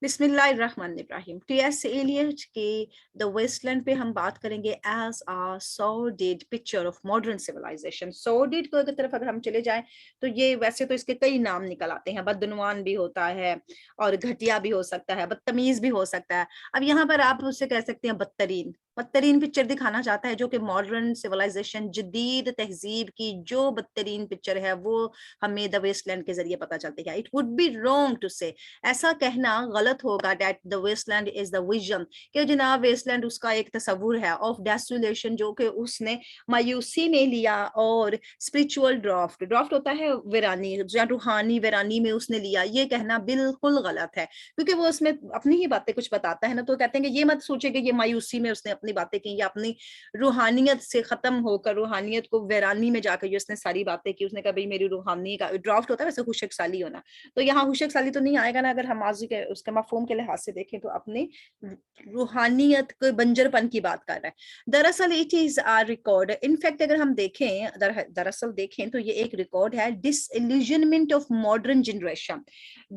बिस्मिल्लाहिर्रहमानिर्रहीम। T S. Eliot की the Waste Land पे हम बात करेंगे as a sordid picture of modern civilisation. Sordid को अगर तरफ अगर हम चले जाएं तो ये वैसे तो इसके कई नाम निकल आते हैं, बदनवान भी होता है और घटिया भी हो सकता है, बदतमीज भी हो सकता है। अब यहाँ पर आप उससे कह सकते हैं बदतरीन। बदतरीन पिक्चर दिखाना चाहता है जो कि मॉडर्न सिविलाइजेशन, जदीद तहजीब की जो बदतरीन पिक्चर है वो हमें द वेस्टलैंड के जरिए पता चलती है। It would be wrong to say, ऐसा कहना गलत होगा that the Waste Land is the vision, कि जनाब वेस्टलैंड उसका एक तस्वुर है ऑफ डेसोलेशन जो कि उसने मायूसी में लिया, और स्पिरिचुअल ड्राफ्ट, ड्राफ्ट होता है वीरानी या रूहानी वीरानी में उसने लिया। ये कहना बिल्कुल गलत है, क्योंकि वो उसमें अपनी ही बातें कुछ बताता है ना, तो कहते हैं कि ये मत सोचे कि ये मायूसी में उसने अपनी बातें की या अपनी रूहानियत से खत्म होकर रूहानियत को वीरानी में जाकर जो उसने सारी बातें की, उसने कहा भाई मेरी रूहानी का ड्राफ्ट होता है वैसे खुशक साली होना। तो यहाँ हुशक साली तो नहीं आएगा ना, अगर हम माजी के उसके मफहूम के लिहाज से देखें तो अपनी रूहानियत के बंजरपन की बात कर रहा है। दरअसल it is a record, in fact अगर हम देखें दरअसल देखें तो ये एक रिकॉर्ड है disillusionment of modern generation.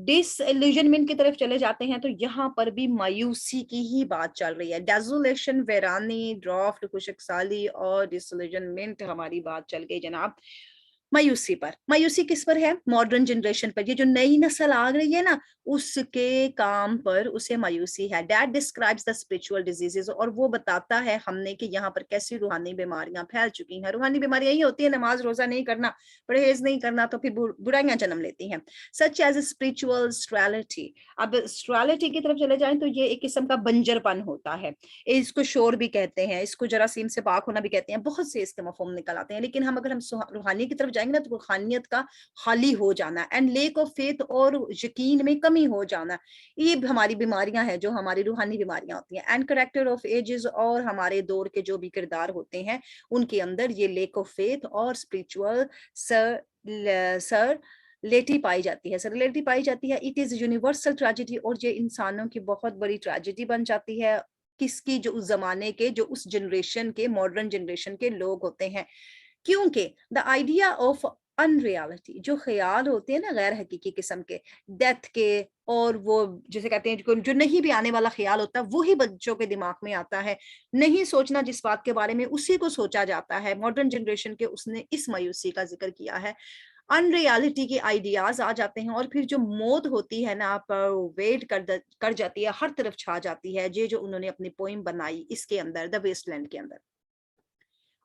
Disillusionment की तरफ चले जाते हैं तो यहाँ पर भी मायूसी की ही बात चल रही है। डेजोलेशन, वेरानी, ड्राफ्ट, खुशक साली और डिसइल्यूजनमेंट हमारी बात चल गई जनाब मायूसी पर। मायूसी किस पर है? मॉडर्न जनरेशन पर। ये जो नई नस्ल आ रही है ना, उसके काम पर उसे मायूसी है। That describes the spiritual diseases, और वो बताता है हमने कि यहाँ पर कैसी रूहानी बीमारियां फैल चुकी हैं। रूहानी बीमारियां यही होती है, नमाज रोजा नहीं करना, परहेज नहीं करना, तो फिर बुराइयां जन्म लेती हैं। Such as spiritual sterility. अब स्ट्रैलिटी की तरफ चले जाएं तो ये एक किस्म का बंजरपन होता है। इसको शोर भी कहते हैं, इसको जरासीम से पाक होना भी कहते हैं, बहुत से इसके मफहूम निकल आते हैं। लेकिन हम अगर हम रूहानी की तरफ जाएंगे ना तो रूहानियत का खाली हो जाना, एंड लेक ऑफ फेथ और यकीन में कमी हो जाना, ये हमारी बीमारियां हैं जो हमारी रूहानी बीमारियां होती हैं। एंड करेक्टर ऑफ एजेस, और हमारे दौर के जो भी किरदार होते हैं उनके अंदर ये लेक ऑफ फेथ और स्पिरिचुअल सर लेटी पाई जाती है, सरलेटी पाई जाती है। इट इज यूनिवर्सल ट्रेजेडी, और ये इंसानों की बहुत बड़ी ट्रेजेडी बन जाती है। किसकी? जो उस जमाने के, जो उस जनरेशन के, मॉडर्न जनरेशन के लोग होते हैं। क्योंकि द आइडिया ऑफ अनरियलिटी, जो ख्याल होते हैं ना गैर हकीकी किस्म के, डेथ के, और वो जिसे कहते हैं जो नहीं भी आने वाला ख्याल होता है वही बच्चों के दिमाग में आता है। नहीं सोचना जिस बात के बारे में उसी को सोचा जाता है। मॉडर्न जनरेशन के उसने इस मायूसी का जिक्र किया है। अनरियलिटी के आइडियाज आ जाते हैं, और फिर जो मौत होती है ना आप वेट कर जाती है, हर तरफ छा जाती है। ये जो उन्होंने अपनी पोइम बनाई इसके अंदर, द वेस्टलैंड के अंदर,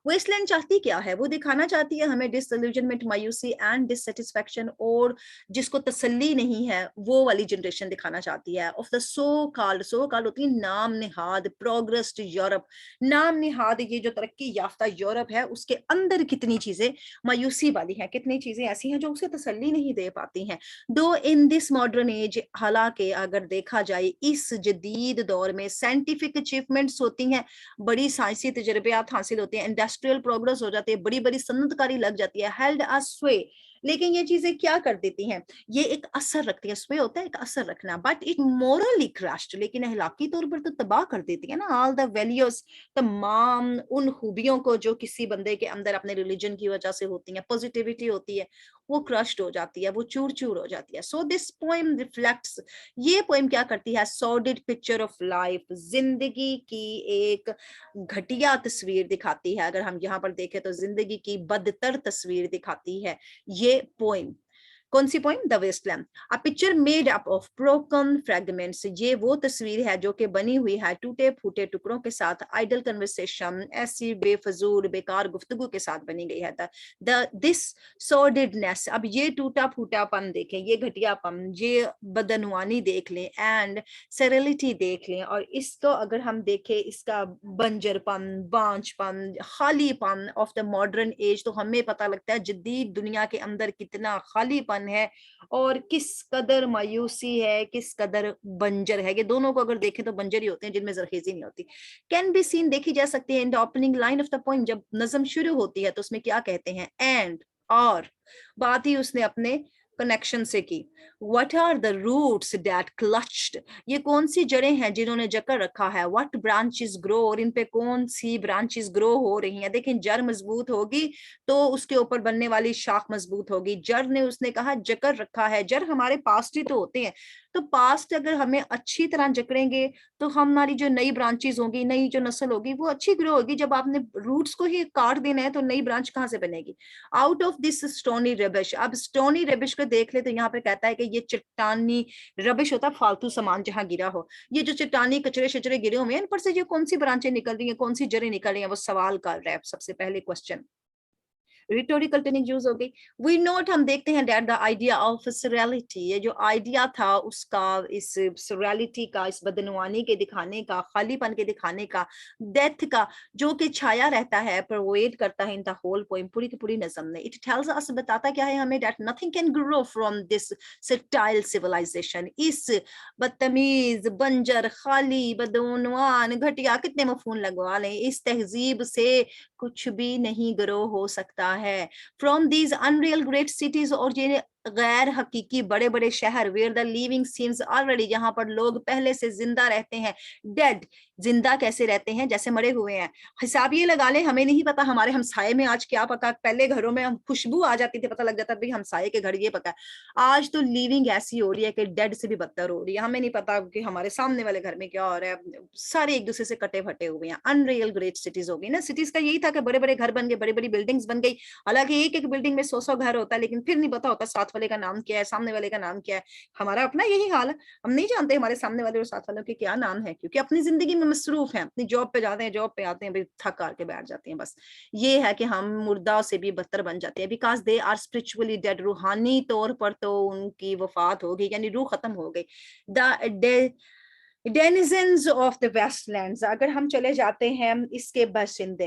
वेस्टलैंड चाहती क्या है? वो दिखाना चाहती है हमें डिसइल्यूजनमेंट, मायूसी एंड डिससेटिस्फैक्शन, और जिसको तसल्ली नहीं है वो वाली जनरेशन दिखाना चाहती है। ऑफ द सो कॉल्ड होती है नाम निहाद प्रोग्रेस्ड यूरोप। नाम निहाद ये जो तरक्की याफ्ता यूरोप है, उसके अंदर कितनी चीजें मायूसी वाली हैं, कितनी चीजें ऐसी हैं जो उसे तसल्ली नहीं दे पाती हैं। दो इन दिस मॉडर्न एज, हालांकि अगर देखा जाए इस जदीद दौर में साइंटिफिक अचीवमेंट्स होती हैं, बड़ी साइंसी तजर्बियात हासिल होते हैं, इंडस्ट्रियल प्रोग्रेस हो जाती है, बड़ी बड़ी सन्नतकारी लग जाती है, हेल्ड अ स्वे। लेकिन ये चीजें क्या कर देती हैं? ये एक असर रखती है। स्वे होता है एक असर रखना, बट इट मोरली क्रश्ड, लेकिन अहलाकी तौर पर तो तबाह कर देती है ना। ऑल द वैल्यूज, तमाम उन खूबियों को जो किसी बंदे के अंदर अपने रिलीजन की वजह से होती है, पॉजिटिविटी होती है, वो क्रश्ड हो जाती है, वो चूर चूर हो जाती है। सो दिस पोएम रिफ्लेक्ट्स, ये पोएम क्या करती है? सॉर्डिड पिक्चर ऑफ लाइफ, जिंदगी की एक घटिया तस्वीर दिखाती है। अगर हम यहाँ पर देखें तो जिंदगी की बदतर तस्वीर दिखाती है ये पोइम। कौन सी poem? The wasteland. A picture made up of broken fragments, ये वो तस्वीर है जो कि बनी हुई है टूटे फूटे टुकड़ों के साथ, आइडल कन्वर्सेशन, ऐसी बेफजूल बेकार गुफ्तगू के साथ बनी गई है। दिस सॉर्डिडनेस, अब ये टूटा फूटापन देखें, ये घटियापन, ये बदनवानी देख लें, एंड सेरेलिटी देख लें, और इसको अगर हम देखें इसका बंजरपन, बांझपन, खालीपन ऑफ द मॉडर्न एज, तो हमें पता लगता है जदीद दुनिया के अंदर कितना खालीपन है और किस कदर मायूसी है, किस कदर बंजर है। ये दोनों को अगर देखें तो बंजर ही होते हैं जिनमें जरखेजी नहीं होती। कैन बी सीन देखी जा सकती है in the opening line of the poem. जब नज्म शुरू होती है तो उसमें क्या कहते हैं? एंड, और बात ही उसने अपने कनेक्शन से की। What are the roots that clutched? ये कौन सी जड़ें हैं जिन्होंने जकड़ रखा है। What branches grow? और इन पे कौन सी ब्रांचेस ग्रो हो रही हैं। देखें, जड़ मजबूत होगी तो उसके ऊपर बनने वाली शाख मजबूत होगी। जड़ ने, उसने कहा, जकड़ रखा है। जड़ हमारे पास्ट ही तो होते हैं, तो पास्ट अगर हमें अच्छी तरह जकड़ेंगे तो हमारी जो नई ब्रांचेस होगी, नई जो नस्ल होगी, वो अच्छी ग्रो होगी। जब आपने रूट्स को ही काट देना है तो नई ब्रांच कहाँ से बनेगी। Out of this stony rubbish. अब स्टोनी रबिश को देख ले तो यहाँ पे कहता है कि ये चट्टानी रबिश होता है फालतू सामान जहां गिरा हो। ये जो चट्टानी कचरे शचरे गिरे हुए हैं, इन पर से ये कौन सी ब्रांचें निकल रही हैं, कौन सी जड़ें निकल रही हैं, वो सवाल कर रहा है सबसे पहले क्वेश्चन। रिटोरिकल ट्रेनिंग यूज हो गई। वी नोट, हम देखते हैं दैट द आइडिया ऑफ सरेलिटी, ये जो आइडिया था उसका, इस सरेलिटी का, इस बदनवानी के दिखाने का, खालीपन के दिखाने का, डेथ का, जो कि छाया रहता है, परवेड करता है इन द होल पोएम, पूरी की पूरी नज़म में। इट टेल्स अस, बताता क्या है हमें, that nothing can grow from this sterile civilisation, इस बदतमीज, बंजर, खाली, बदनवान, घटिया, कितने मफून लगवा लें, इस तहजीब से कुछ भी नहीं ग्रो हो सकता है। From these unreal great cities, और ये गैर हकीकी बड़े बड़े शहर, where the living seems already, जहां पर लोग पहले से जिंदा रहते हैं। डेड, जिंदा कैसे रहते हैं, जैसे मरे हुए हैं। हिसाब ये लगा ले, हमें नहीं पता हमारे हमसाये में आज क्या पका। पहले घरों में हम खुशबू आ जाती थी, पता लग जाता भाई हमसाये के घर ये पका। आज तो लिविंग ऐसी हो रही है कि डेड से भी बदतर हो रही है। हमें नहीं पता कि हमारे सामने वाले घर में क्या हो रहा है। सारे एक दूसरे से कटे फटे हुए हैं। अनरियल ग्रेट सिटीज हो गई ना। सिटीज का यही था कि बड़े बड़े घर बन गए, बड़ी बड़ी बिल्डिंग्स बन गई। हालांकि एक एक बिल्डिंग में 100 घर होता है, लेकिन फिर नहीं पता होता साथ वाले का नाम क्या है, सामने वाले का नाम क्या है। हमारा अपना यही हाल है, हम नहीं जानते हमारे सामने वाले और साथ वालों के क्या नाम है, क्योंकि अपनी जिंदगी में मसरूफ हैं, अपनी जॉब पे जाते हैं, जॉब पे आते हैं, भाई थक हार के बैठ जाते हैं। बस ये है कि हम मुर्दा से भी बदतर बन जाते हैं, because they are spiritually dead. रूहानी तौर पर तो उनकी वफात हो गई, यानी रूह खत्म हो गई। The denizens of the wastelands, अगर हम चले जाते हैं इसके बाशिंदे,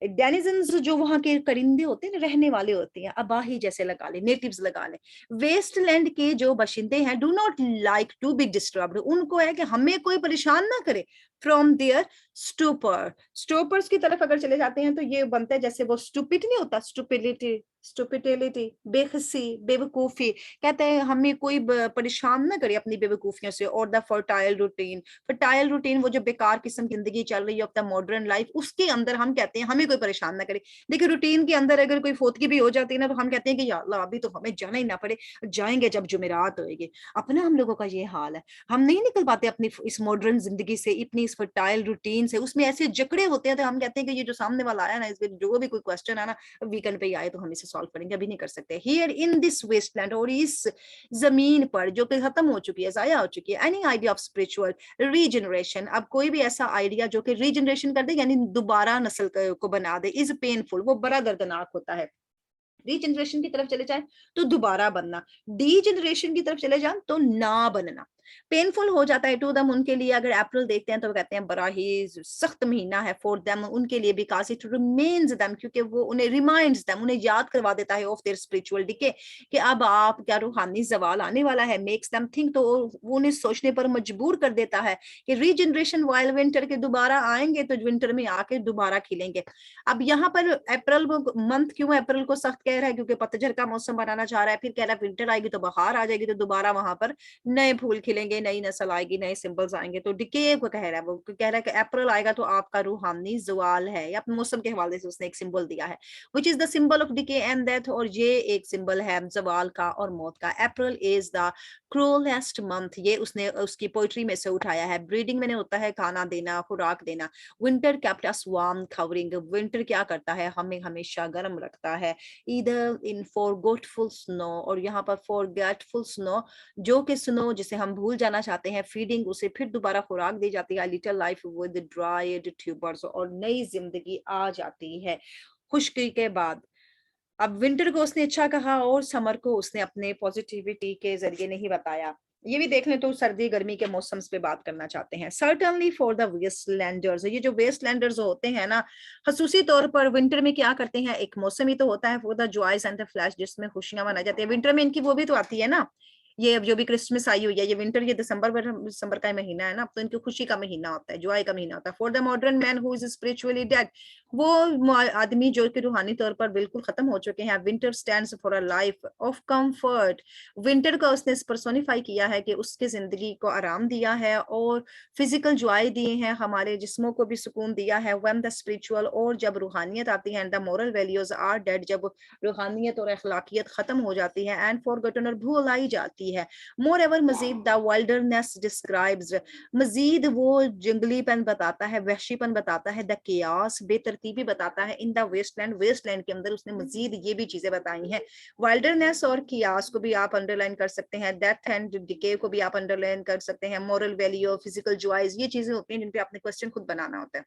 डेनिजन्स जो वहां के परिंदे होते हैं, रहने वाले होते हैं, अबाही जैसे लगा ले, नेटिव्स लगा ले। वेस्टलैंड के जो बाशिंदे हैं, do not like to be disturbed, उनको है कि हमें कोई परेशान ना करे। फ्रॉम देयर स्टूपर, स्टूपर्स की तरफ अगर चले जाते हैं तो ये बनता है जैसे वो स्टूपिड नहीं होता, स्टूपिडिटी, स्टूपिडिटी, बेखसी, बेवकूफी। कहते हैं हमें कोई परेशान ना करे अपनी बेवकूफियों से। और the fertile routine, fertile routine वो जो बेकार किस्म की जिंदगी चल रही है ऑफ द मॉडर्न लाइफ, उसके अंदर हम कहते हैं हमें कोई परेशान ना करे। देखिए रूटीन के अंदर अगर कोई फोतगी भी हो जाती है ना, तो हम कहते हैं कि या अल्लाह अभी तो हमें जाना ही ना पड़े, जाएंगे जब जुमेरात होएगी। अपना हम लोगों का ये हाल है, हम नहीं निकल पाते अपनी इस मॉडर्न जिंदगी से, इतनी इस फर्टाइल रूटीन से। उसमें ऐसे जकड़े होते हैं तो हम कहते हैं कि ये जो सामने वाला आया ना, इसमें जो भी कोई क्वेश्चन है ना, वीकेंड पे ही आए तो हम इसे सॉल्व करेंगे, अभी नहीं कर सकते। हियर इन दिस वेस्टलैंड, और इस जमीन पर जो कि खत्म हो चुकी है, जाया हो चुकी है, any idea of spiritual regeneration, अब कोई भी ऐसा आइडिया जो कि रीजनरेशन कर दे, यानी दोबारा नस्ल को बना दे, इज पेनफुल, वो बड़ा दर्दनाक होता है। रीजनरेशन की तरफ चले जाए तो दोबारा बनना, डी जनरेशन की तरफ चले जाए तो ना बनना, पेनफुल हो जाता है टू दम उनके लिए। अगर अप्रैल देखते हैं तो कहते हैं बड़ा ही सख्त महीना है फॉर देम, उनके लिए, बिकॉज इट रिमेन्स देम, क्योंकि वो उन्हें रिमाइंड्स देम, उन्हें याद करवा देता है ऑफ देयर स्पिरिचुअल डिके, कि अब आप क्या रूहानी जवाल आने वाला है। मेक्स देम थिंक, तो वो उन्हें सोचने पर मजबूर कर देता है कि रीजनरेशन वाइल विंटर के दोबारा आएंगे तो विंटर में आके दोबारा खिलेंगे। अब यहाँ पर अप्रैल मंथ क्यों अप्रैल को सख्त कह रहा है, क्योंकि पतझड़ का मौसम बनाना चाह रहा है। फिर कह रहा है विंटर आएगी तो बहार आ जाएगी, तो दोबारा वहां पर नए फूल खिलेंगे, नई नस्ल आएगी, नए सिंबल्स आएंगे। तो डिके को कह रहा है, वो कह रहा है कि अप्रैल आएगा तो आपका रूहानी जवाल है, या अपने मौसम के हवाले से उसने एक सिंबल दिया है, which is the symbol of decay and death, और ये एक सिंबल है जवाल का और मौत का। April is the cruellest month, ये उसने उसकी पोइट्री में से उठाया है। ब्रीडिंग में होता है खाना देना, खुराक देना। Winter kept us warm covering, winter क्या करता है, हमें हमेशा गर्म रखता है। ईदर इन फॉरगेटफुल स्नो, और यहाँ पर फॉरगेटफुल स्नो, जो कि स्नो जिसे हम भूल जाना चाहते हैं, फीडिंग, उसे फिर दोबारा खुराक दी जाती है। Little life with dried tubers, और नई जिंदगी आ जाती है खुश्की के बाद। अब विंटर को उसने अच्छा कहा और समर को उसने अपने पॉजिटिविटी के जरिए नहीं बताया। ये भी देख लें तो सर्दी गर्मी के मौसम पे बात करना चाहते हैं। सर्टनली फॉर द वेस्टलैंडर्स, ये जो वेस्टलैंडर्स होते हैं ना, खसूसी तौर पर विंटर में क्या करते हैं, एक मौसम ही तो होता है for the joys and the flash, जिसमें खुशियां मनाई जाती है। विंटर में इनकी वो भी तो आती है ना, ये अब जो भी क्रिसमस आई हुई है, ये विंटर, ये दिसंबर का महीना है ना, अब तो इनकी खुशी का महीना होता है, जॉय का महीना होता है। For the modern man who is spiritually dead, वो आदमी जो कि रूहानी तौर पर बिल्कुल खत्म हो चुके हैं। Winter stands for a life of comfort, winter का उसने पर्सोनिफाई किया है कि उसके जिंदगी को आराम दिया है और फिजिकल जॉय दिए हैं, हमारे जिस्मों को भी सुकून दिया है। व्हेन द स्पिरिचुअल, और जब रूहानियत आती है, and the moral values are dead, जब रूहानियत और अखलाकियत खत्म हो जाती है, एंड फॉरगॉटन, और भुलाई जाती है। मोर एवर, मजीद द वाइल्डरनेस डिस्क्राइब्स, मजीद वो जंगलीपन बताता है, वहशीपन बताता है, द केयास, बेतरतीबी बताता है, इन द वेस्टलैंड, वेस्टलैंड के अंदर उसने मजीद ये भी चीजें बताई हैं। वाइल्डरनेस और कियास को भी आप अंडरलाइन कर सकते हैं, डेथ एंड डिके को भी आप अंडरलाइन कर सकते हैं, मोरल वैल्यू, फिजिकल जॉयज, ये चीजें होती हैं जिन पे आपने क्वेश्चन खुद बनाना होता है।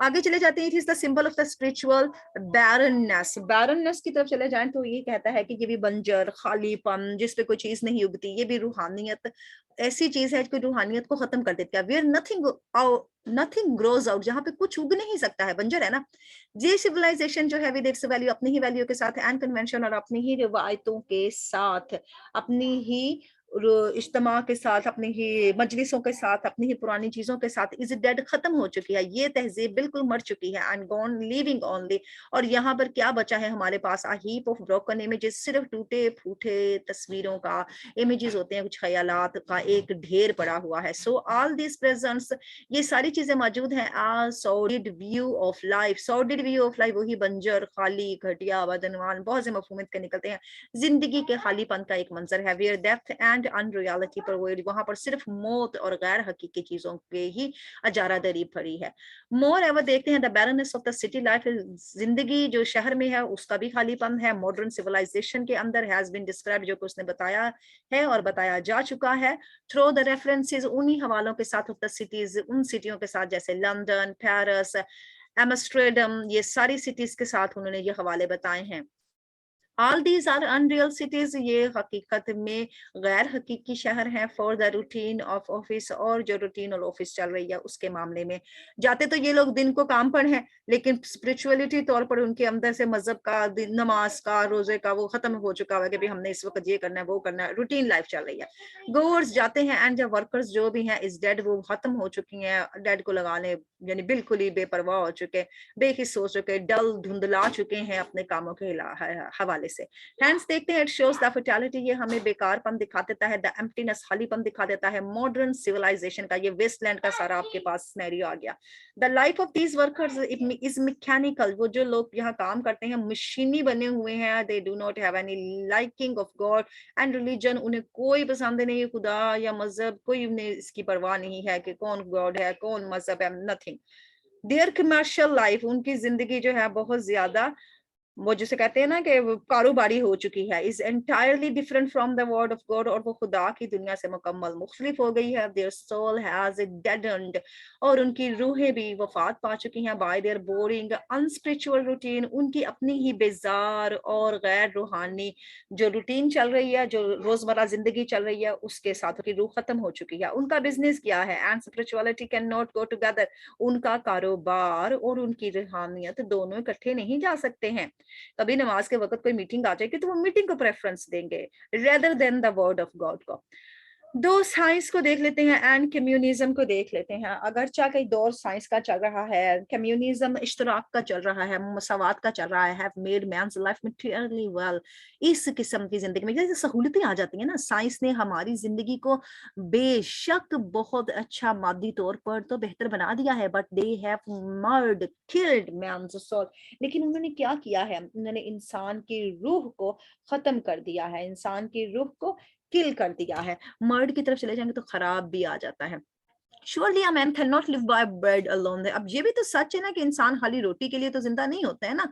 आगे चले जाते हैं, it is the symbol of the spiritual barrenness. Barrenness की तरफ चले जाएं तो ये कहता है कि ये भी बंजर, खालीपन, जिस पे कोई चीज नहीं उगती, ये भी रूहानियत ऐसी चीज है जो रूहानियत को खत्म कर देती है। वेयर नथिंग ग्रोज आउट, जहां पे कुछ उग नहीं सकता है, बंजर है ना। ये सिविलाइजेशन जो है विद इट्स वैल्यू, अपनी ही वैल्यू के साथ, एंड कन्वेंशन, और अपनी ही रिवायतों के साथ, अपनी ही इज्तिमा के साथ, अपनी ही मजलिसों के साथ, अपनी ही पुरानी चीजों के साथ, इज डेड, खत्म हो चुकी है, ये तहजीब बिल्कुल मर चुकी है, एंड गॉन लिविंग ओनली। और यहाँ पर क्या बचा है हमारे पास? आ हीप ऑफ ब्रोकन इमेजेस, सिर्फ टूटे फूटे तस्वीरों का, इमेजेस होते हैं, कुछ ख्यालात का एक ढेर पड़ा हुआ है। सो ऑल दिस प्रेजेंट्स, ये सारी चीजें मौजूद हैं। A solid view of life, solid view of life, वही बंजर, खाली, घटिया, बदनवान, बहुत से मफहूम के निकलते हैं। जिंदगी के खालीपन का एक मंजर है। वेयर डेप्थ एंड अनरियलिटी, पर वहां पर सिर्फ मौत और गैर हकीकी चीजों के ही अजारादरी पड़ी है। मोर एवर देखते हैं the barrenness of the city life, जिंदगी जो शहर में है उसका भी खालीपन है। मॉडर्न सिविलाइजेशन के अंदर हैज बीन डिस्क्राइब, जो कि उसने बताया है और बताया जा चुका है, थ्रो द रेफरेंसेस, उन्हीं हवालों के साथ, ऑफ द सिटीज, उन सिटियों के साथ, जैसे लंदन, पेरिस, एम्स्टर्डम, ये सारी सिटीज के साथ उन्होंने ये हवाले बताए हैं। All these are unreal cities, ये हकीकत में गैर हकीकी शहर हैं। For the routine of office, और जो रूटीन और ऑफिस चल रही है उसके मामले में, जाते तो ये लोग दिन को काम पर हैं, लेकिन स्पिरिचुअलिटी तौर पर उनके अंदर से मजहब का, नमाज का, रोजे का, वो खत्म हो चुका है कि भाई हमने इस वक्त ये करना है, वो करना है, रूटीन लाइफ चल रही है। गोवर्स जाते हैं, एंड जो वर्कर्स जो भी हैं इज डेड, वो खत्म हो चुकी हैं, डेड को लगाने यानी बिल्कुल ही बेपरवाह हो चुके, बेहिस हो चुके, डल धुंधला चुके हैं अपने कामों के हवाले से। हैंस देखते हैं, इट शोज द फर्टिलिटी, ये हमें बेकारपन दिखा देता है, द एम्प्टीनेस, खालीपन दिखा देता है मॉडर्न सिविलाइजेशन का। ये वेस्टलैंड का सारा आपके पास सिनेरियो आ गया। The life of these workers is mechanical, वो जो लोग यहाँ काम करते हैं मशीनी बने हुए हैं। They do not have any liking of God and religion, उन्हें कोई पसंद नहीं है, खुदा या मजहब, कोई उन्हें इसकी परवाह नहीं है कि कौन गॉड है, कौन मजहब है, नथिंग। देयर कमर्शियल लाइफ, उनकी जिंदगी जो है बहुत ज्यादा, वो जिसे कहते हैं ना कि कारोबारी हो चुकी है, is entirely different from the word of God, और वो खुदा की दुनिया से मुकम्मल मुख्तलिफ हो गई है। देयर सोल हैज डेडन्ड, और उनकी रूहें भी वफात पा चुकी हैं, बाय देयर बोरिंग अनस्पिरिचुअल रूटीन, उनकी अपनी ही बेजार और गैर रूहानी जो रूटीन चल रही है, जो रोजमर्रा जिंदगी चल रही है, उसके साथ उनकी रूह खत्म हो चुकी है। उनका बिजनेस क्या है? And spirituality can not go together, उनका कारोबार और उनकी रूहानियत दोनों इकट्ठे नहीं जा सकते हैं। कभी नमाज के वक्त कोई मीटिंग आ जाएगी तो वो मीटिंग को प्रेफरेंस देंगे rather than the word of God को। दो साइंस को देख लेते हैं एंड कम्युनिज्म को देख लेते हैं। अगर चाहे कई दौर साइंस का चल रहा है, कम्युनिज्म इश्तराक का चल रहा है, मसावात का चल रहा है, have made man's life materially well, इस किस्म की जिंदगी में जैसे सहूलतें आ जाती हैं ना, साइंस ने हमारी जिंदगी को बेशक बहुत अच्छा मादी तौर पर तो बेहतर बना दिया है, but they have murder killed man's soul, लेकिन उन्होंने क्या किया है? उन्होंने इंसान की रूह को खत्म कर दिया है, इंसान की रूह को किल कर दिया है। मर्ड की तरफ चले जाएंगे तो खराब भी आ जाता है। Surely a man cannot live by bread alone. अब ये भी तो सच है ना कि इंसान खाली रोटी के लिए तो जिंदा नहीं होता है ना।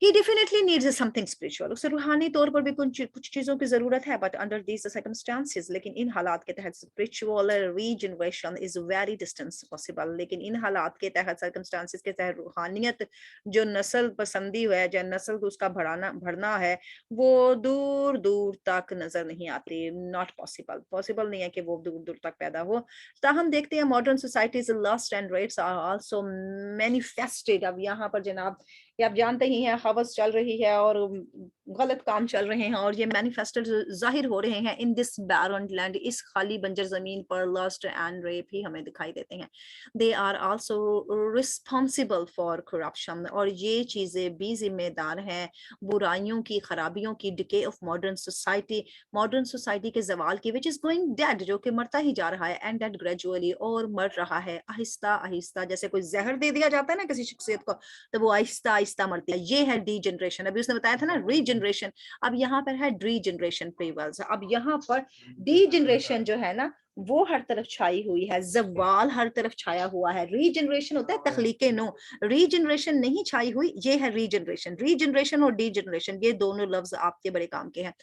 He definitely needs something spiritual. उसे रूहानी तौर पर भी कुछ चीजों की जरूरत है, but under these circumstances, लेकिन इन हालात के तहत spiritual regeneration is very distant possible. लेकिन इन हालात के तहत, circumstances के तहत, रूहानियत जो नस्ल पसंदी है, जो नस्ल को उसका बढ़ना है, वो दूर दूर तक नजर नहीं आती। नॉट पॉसिबल, पॉसिबल नहीं है कि वो दूर दूर तक पैदा हो। ताहम देखते हैं modern societies lust and rates are also manifested. अब यहाँ पर जनाब ये आप जानते ही हैं, हवस चल रही है और गलत काम चल रहे हैं और ये मैनिफेस्टेड ज़ाहिर हो रहे हैं इन दिस बैरन लैंड, इस खाली बंजर ज़मीन पर लस्ट एंड रेप ही हमें दिखाई देते हैं। They are also responsible for corruption, और ये चीज़ें भी ज़िम्मेदार हैं बुराइयों की, खराबियों की, डिके ऑफ मॉडर्न सोसाइटी के ज़वाल की, व्हिच इज़ गोइंग डेड, जो कि मरता ही जा रहा है, एंड डेड ग्रेजुअली, और मर रहा है आहिस्ता-आहिस्ता। जैसे कोई ज़हर दे दिया जाता है ना किसी शख्सियत को, तो वो आहिस्ता-आहिस्ता मरती है। ये है डीजनरेशन। अभी उसने बताया था ना रीजनरेशन, अब यहाँ पर है डीजनरेशन प्रीवल्स। अब यहाँ पर डीजनरेशन जो है ना, वो हर तरफ छाई हुई है, ज़वाल हर तरफ छाया हुआ है। रीजनरेशन होता है तख्लीक़े नो, रीजनरेशन नहीं छाई हुई, ये है रीजनरेशन। रीजनरेशन और डीजनरेशन ये दोनों लफ्ज़ आपके बड़े काम के हैं।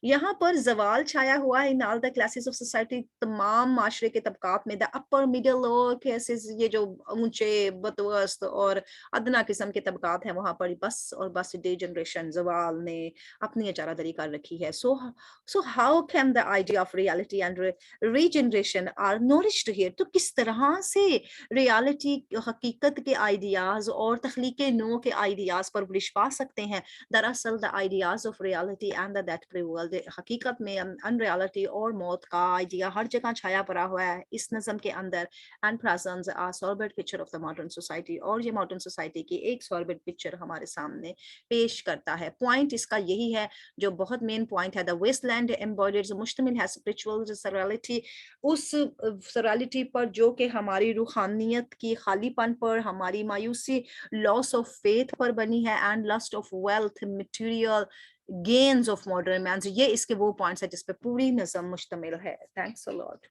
यहाँ पर ज़वाल छाया हुआ है in all the classes of society, तमाम माशरे के तबकात में, the upper middle lower classes, ये जो ऊँचे, बदवस्त और अदना किस्म के तबकात हैं, वहाँ पर बस और बस डीजनरेशन, ज़वाल ने अपनी अचारादरी कर रखी है। So how can the idea of reality and regeneration are nourished here, तो किस तरह से रियलिटी, हकीकत के आइडियाज़ और तख्लीक़े नो के आइडियाज़ परवरिश पा सकते हैं। दरअसल the ideas of reality and the that prevail, हकीकत में अनरियलिटी और मौत का आइडिया हर जगह छाया पड़ा हुआ है इस नज़म के अंदर। And presents a sordid picture of the modern society, और ये मॉडर्न सोसाइटी की एक सॉर्बिड पिक्चर हमारे सामने पेश करता है। पॉइंट इसका यही है, जो बहुत मेन पॉइंट है, द वेस्टलैंड एम्बॉडीज मुश्तमिल है स्पिरिचुअल सैक्रालिटी, उस सैक्रालिटी पर जो कि हमारी रूहानियत की खालीपन पर, हमारी मायूसी, लॉस ऑफ फेथ पर बनी है, and lust of wealth, material gains of modern man. ये इसके वो पॉइंट्स है जिस पे पूरी नज़म मुश्तमिल है। Thanks a lot.